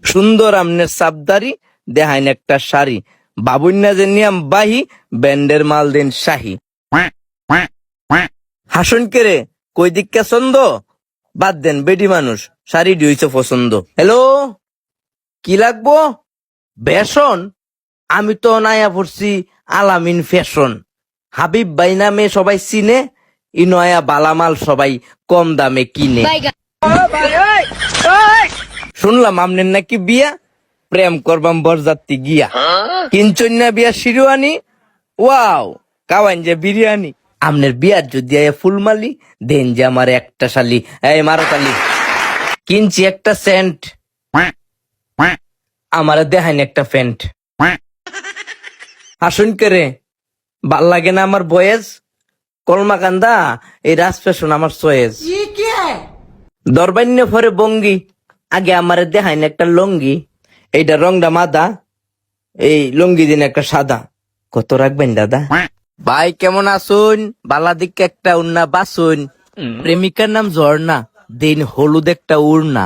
সুন্দর আমনের সাবদারি দেহাইন একটা শাড়ি, বাবুন্যা যে নিয়াম বাহি ব্যান্ডের মাল দিন শাহী। হাসন কেরে কই দিককা ছন্দ, বাদ দেন বেটি মানুষ, শাড়ি হইছে পছন্দ। হ্যালো, কি লাগবো? বেসন? আমি তো নায়া পড়ছি আলামিন ফ্যাশন। হাবিব ভাই নামে সবাই চিনে, ই নয়া বালামাল সবাই কম দামে কিনে। শুনলাম আমনের নাকি বিয়া, প্রেম করবাম বরযাত্রী গিয়া। কিনচন না বিয়া শিরোয়ানি, ওয়াও কাওয়াইন যে বিরিয়ানি। আমনের বিয়ার যদি ফুলমালি দেন যে আমার একটা শালি, এই মারো তালি। কিনছি একটা সেন্ট, আমার দেখাইন একটা ফ্যান্ট। আসুন করে ভাল লাগে না আমার বয়েস, কলমাকান্দা এই রাজ ফ্যাশন আমার চয়েস। দরবান্য ফরে বঙ্গি, আগে আমারে দেখাইন একটা লঙ্গি, এইটা রংটা মাদা, এই লঙ্গি দিন একটা সাদা। কত রাখবেন দাদা? ভাই কেমন আসুন? বালা দিকে একটা উন্না বাসুন। প্রেমিকার নাম ঝর্ণা, দিন হলুদ একটা উড়না।